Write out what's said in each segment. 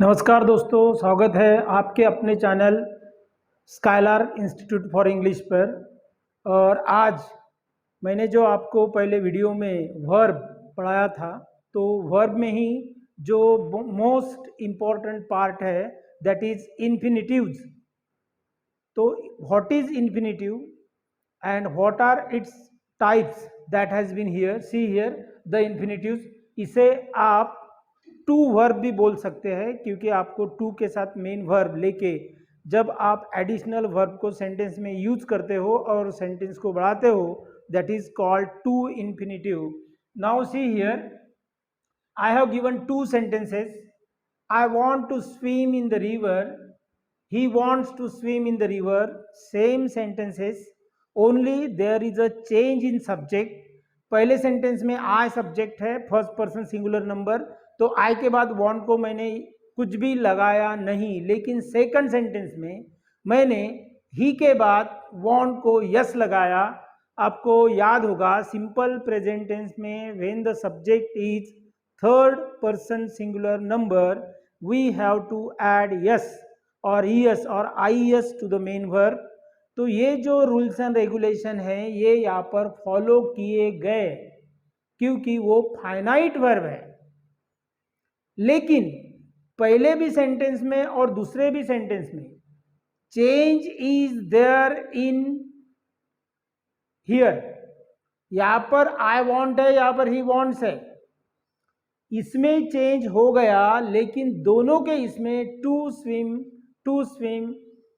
नमस्कार दोस्तों, स्वागत है आपके अपने channel Skylar institute for English पर। और आज मैंने जो आपको पहले वीडियो में वर्ब पढ़ाया था, तो वर्ब में ही जो मोस्ट इम्पॉर्टेंट पार्ट है दैट इज इन्फिनिटिव्स। तो what is infinitive and what are its types that has been here, see here the infinitives. इसे आप टू वर्ब भी बोल सकते हैं, क्योंकि आपको टू के साथ मेन वर्ब लेके जब आप एडिशनल वर्ब को सेंटेंस में यूज करते हो और सेंटेंस को बढ़ाते हो, that is called to infinitive. Now see here, I have given two sentences. I want to swim in the river, he wants to swim in the river. Same sentences, only there is a change in subject. पहले sentence में I subject है, first person singular number, तो I के बाद want को मैंने कुछ भी लगाया नहीं। लेकिन सेकंड सेंटेंस में मैंने he के बाद want को yes लगाया। आपको याद होगा सिंपल प्रेजेंट टेंस में when the subject is third person singular number, we have to add yes और es और ies to the main verb. तो ये जो रूल्स एंड रेगुलेशन है ये यहाँ पर फॉलो किए गए, क्योंकि वो फाइनाइट वर्ब है। लेकिन पहले भी सेंटेंस में और दूसरे भी सेंटेंस में change is there in here. यहाँ पर आई वॉन्ट है, यहाँ पर ही वॉन्ट्स है, इसमें चेंज हो गया। लेकिन दोनों के इसमें to swim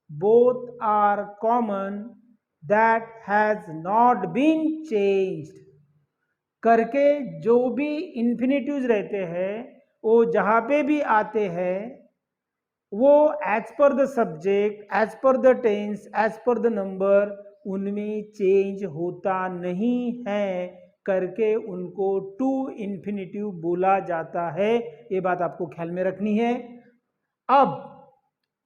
both are common, that has not been changed करके जो भी इन्फिनिटिव्स रहते हैं वो जहाँ पे भी आते हैं वो as per the subject, as per the tense, as per the number, उनमें चेंज होता नहीं है करके उनको टू इन्फिनिटिव बोला जाता है। ये बात आपको ख्याल में रखनी है। अब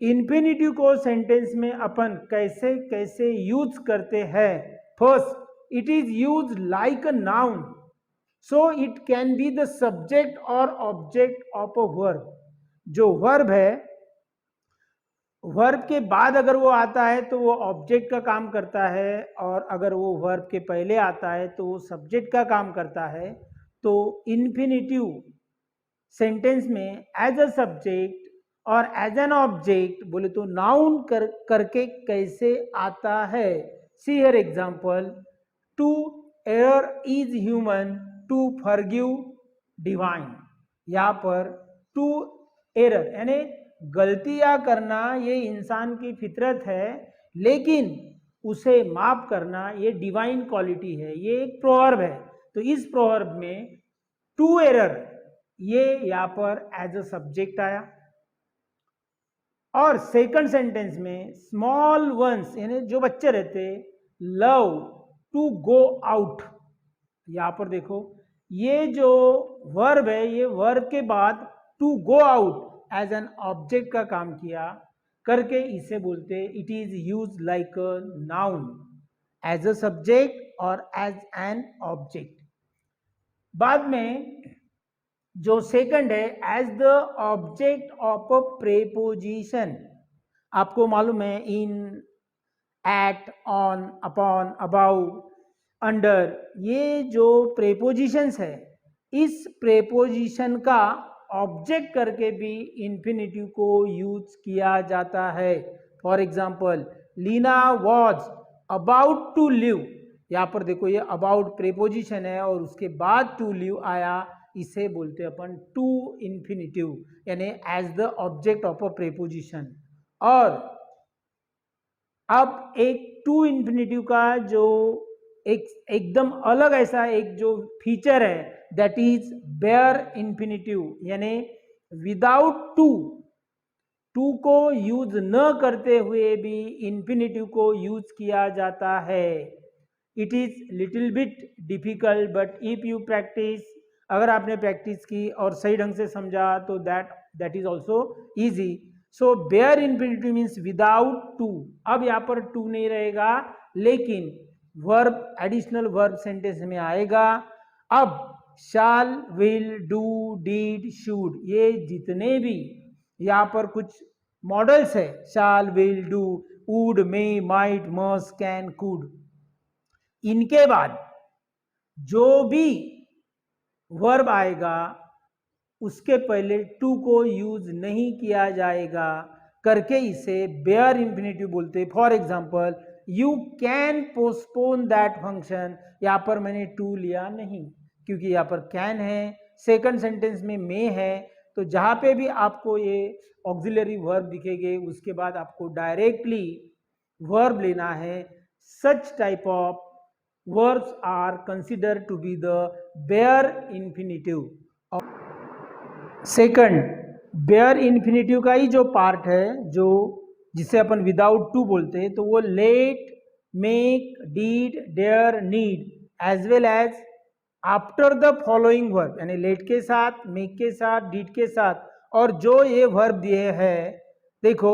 इन्फिनिटिव को सेंटेंस में अपन कैसे कैसे यूज करते हैं। First, it is use like a noun, so it can be the subject और ऑब्जेक्ट ऑफ अ वर्ब। जो वर्ब है, वर्ब के बाद अगर वो आता है तो वो ऑब्जेक्ट का काम करता है, और अगर वो वर्ब के पहले आता है तो वो सब्जेक्ट का काम करता है। तो इन्फिनिटिव सेंटेंस में एज अ सब्जेक्ट और एज एन ऑब्जेक्ट बोले तो नाउन करके कैसे आता है। See here example, to error is human, to forgive divine. यहाँ पर टू एरर यानी गलतियां करना ये इंसान की फितरत है, लेकिन उसे माफ करना ये डिवाइन क्वालिटी है। ये एक प्रोवर्ब है, तो इस प्रोवर्ब में टू एरर ये यहाँ पर एज अ सब्जेक्ट आया। और सेकंड सेंटेंस में स्मॉल वंस यानी जो बच्चे रहते, लव टू गो आउट। यहां पर देखो ये जो वर्ब है, ये वर्ब के बाद to go out as an object का काम किया करके इसे बोलते it is use like a noun, as a subject और एज एन ऑब्जेक्ट। बाद में जो सेकंड है as the object of a preposition. आपको मालूम है in, at, on, upon, about, under, ये जो प्रेपोजिशंस है, इस प्रेपोजिशन का ऑब्जेक्ट करके भी इन्फिनिटिव को यूज किया जाता है। For example, Leena was about to live. यहाँ पर देखो ये अबाउट प्रेपोजिशन है और उसके बाद टू लिव आया, इसे बोलते हैं अपन टू इन्फिनिटिव यानी as the object of a preposition. और अब एक टू इन्फिनिटिव का जो एकदम अलग ऐसा एक जो फीचर है दैट इज बेयर इन्फिनिटिव, यानी विदाउट टू को यूज न करते हुए भी इन्फिनिटिव को यूज किया जाता है। It is little bit difficult but if you practice, अगर आपने प्रैक्टिस की और सही ढंग से समझा तो that is also easy. So bare infinitive means without to. अब यहाँ पर टू नहीं रहेगा, लेकिन वर्ब, एडिशनल वर्ब सेंटेंस में आएगा। अब shall, will, do, did, should, ये जितने भी यहाँ पर कुछ मॉडल्स है, shall, will, do, would, may, might, must, can, could. इनके बाद जो भी वर्ब आएगा उसके पहले टू को यूज नहीं किया जाएगा करके इसे बेयर इंफिनिटिव बोलते हैं। For example, you can postpone that function, यहाँ पर मैंने टू लिया नहीं क्योंकि यहाँ पर कैन है, सेकंड सेंटेंस में मे है, तो जहाँ पे भी आपको ये ऑक्सिलरी वर्ब दिखेंगे उसके बाद आपको डायरेक्टली वर्ब लेना है। Such type of verbs are considered to be the bare infinitive। Second, bare infinitive का ही जो पार्ट है, जो जिसे अपन विदाउट टू बोलते हैं, तो वो let, make, did, dare, need as well as after the following verb, यानी लेट के साथ, मेक के साथ, डीड के साथ। और जो ये वर्ब दिए हैं, देखो,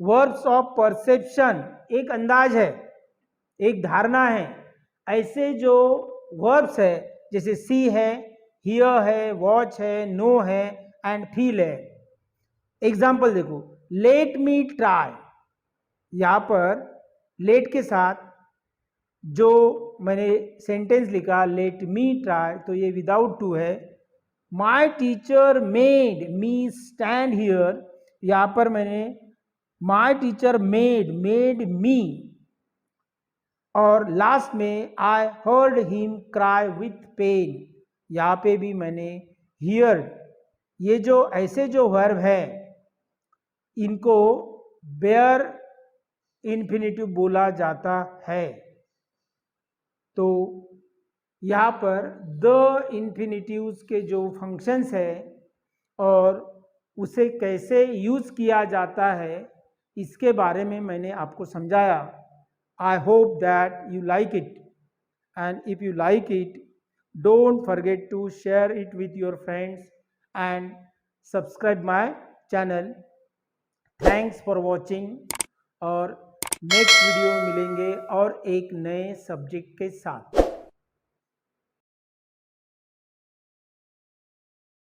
वर्ब्स ऑफ परसेप्शन, एक अंदाज है, एक धारणा है। ऐसे जो वर्ब्स है जैसे सी है, हियर है, वॉच है, नो है एंड फील है। एग्जाम्पल देखो, लेट मी ट्राई, यहां पर लेट के साथ जो मैंने सेंटेंस लिखा लेट मी ट्राई, तो ये विदाउट टू है। My teacher made me stand here, यहां पर मैंने माई टीचर मेड मी। और लास्ट में I heard him cry with pain, यहाँ पे भी मैंने हियर। ये जो ऐसे जो वर्ब है इनको बेयर इन्फिनेटिव बोला जाता है। तो यहाँ पर द इन्फिनेटिव्स के जो फंक्शंस है और उसे कैसे यूज किया जाता है इसके बारे में मैंने आपको समझाया। I hope that you like it, and if you like it, don't forget to share it with your friends and subscribe my channel। Thanks for watching, और नेक्स्ट वीडियो में मिलेंगे और एक नए सब्जेक्ट के साथ।